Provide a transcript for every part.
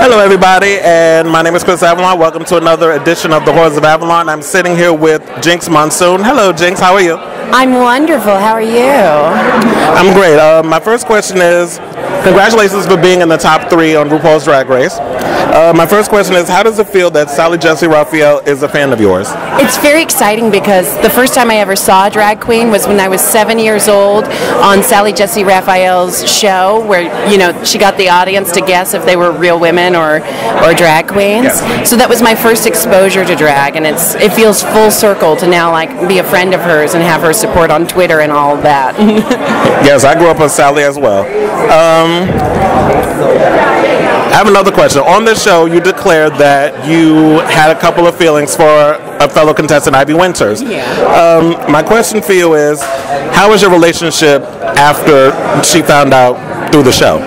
Hello everybody, and my name is Chris Avalon. Welcome to another edition of the Whores of Avalon. I'm sitting here with Jinkx Monsoon. Hello Jinkx, how are you? I'm wonderful, how are you? I'm great. My first question is, congratulations for being in the top 3 on RuPaul's Drag Race. My first question is, how does it feel that Sally Jessy Raphael is a fan of yours? It's very exciting because the first time I ever saw a drag queen was when I was 7 years old on Sally Jessy Raphael's show, where she got the audience to guess if they were real women or drag queens. Yes. So that was my first exposure to drag, and it feels full circle to now be a friend of hers and have her support on Twitter and all of that. Yes, I grew up with Sally as well. I have another question. On this show, you declared that you had a couple of feelings for a fellow contestant, Ivy Winters. Yeah. My question for you is, how was your relationship after she found out through the show?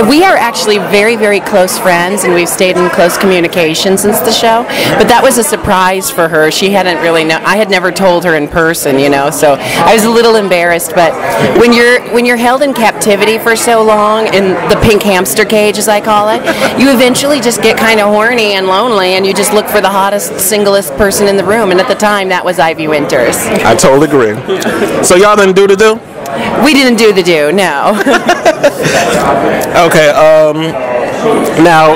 We are actually very, very close friends, and we've stayed in close communication since the show. But that was a surprise for her. She hadn't really known. I had never told her in person, so I was a little embarrassed. But when you're held in captivity for so long, in the pink hamster cage, as I call it, you eventually just get kind of horny and lonely, and you just look for the hottest, singlest person in the room. And at the time, that was Ivy Winters. I totally agree. So y'all didn't do the do? We didn't do the do, no. Okay, now,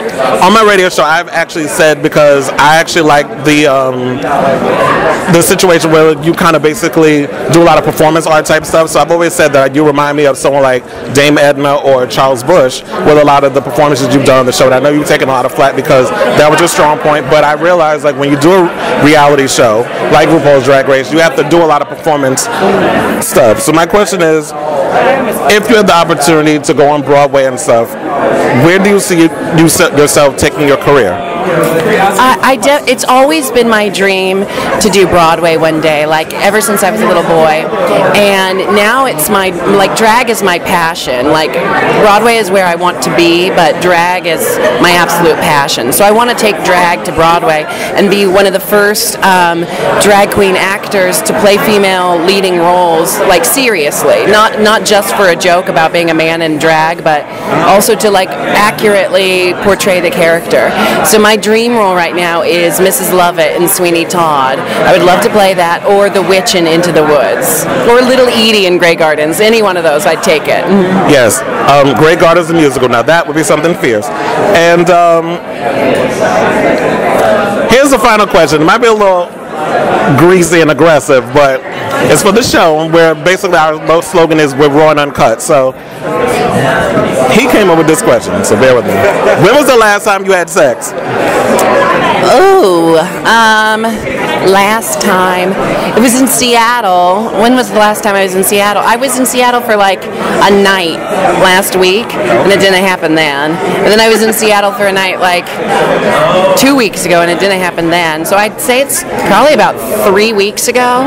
on my radio show, I've actually said, because I actually like the situation where you kind of basically do a lot of performance art type stuff, so I've always said that you remind me of someone like Dame Edna or Charles Bush with a lot of the performances you've done on the show. And I know you've taken a lot of flack because that was your strong point, but I realized when you do a reality show, like RuPaul's Drag Race, you have to do a lot of performance stuff. So my question is, if you had the opportunity to go on Broadway and stuff, where do you see yourself taking your career? It's always been my dream to do Broadway one day, ever since I was a little boy. And now it's drag is my passion. Broadway is where I want to be, but drag is my absolute passion. So I want to take drag to Broadway and be one of the first drag queen actors to play female leading roles, seriously. Not just for a joke about being a man in drag, but also to accurately portray the character. So my dream role right now is Mrs. Lovett in Sweeney Todd. I would love to play that, or the witch in Into the Woods, or Little Edie in Grey Gardens. Any one of those, I'd take it. Yes, Grey Gardens the musical. Now that would be something fierce. And here's the final question. It might be a little greasy and aggressive, but it's for the show, where basically our slogan is "We're raw and uncut." So he came up with this question, so bear with me. When was the last time you had sex? Oh, last time, it was in Seattle. When was the last time I was in Seattle? I was in Seattle for a night last week, and it didn't happen then. And then I was in Seattle for a night 2 weeks ago, and it didn't happen then. So I'd say it's probably about 3 weeks ago.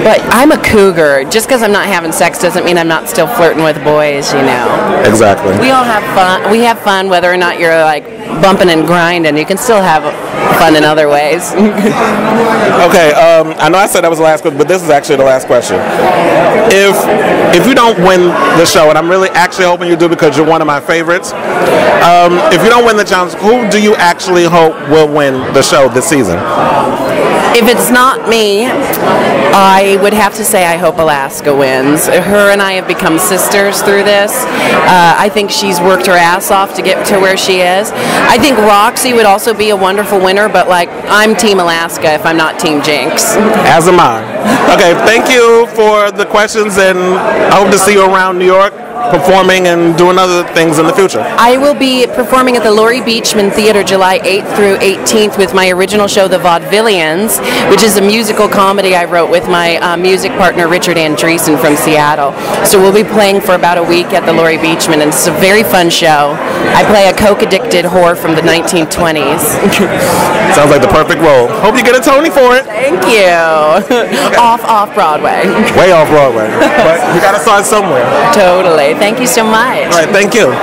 But I'm a cougar. Just because I'm not having sex doesn't mean I'm not still flirting with boys, Exactly. We all have fun. We have fun whether or not you're bumping and grinding. You can still have fun in other ways. Okay, I know I said that was the last question, but this is actually the last question. If you don't win the show, and I'm really actually hoping you do because you're one of my favorites, if you don't win the challenge, who do you actually hope will win the show this season? If it's not me, I would have to say I hope Alaska wins. Her and I have become sisters through this. I think she's worked her ass off to get to where she is. I think Roxy would also be a wonderful winner, but I'm Team Alaska if I'm not Team Jinkx. As am I. Okay, thank you for the questions, and I hope to see you around New York performing and doing other things in the future. I will be performing at the Laurie Beachman Theater July 8th through 18th with my original show, The Vaudevillians, which is a musical comedy I wrote with my music partner, Richard Andreessen from Seattle. So we'll be playing for about a week at the Laurie Beachman, and it's a very fun show. I play a coke-addicted whore from the 1920s. Sounds like the perfect role. Hope you get a Tony for it. Thank you. Off Broadway. Way off Broadway. But you got to start somewhere. Totally. Thank you so much. All right, thank you.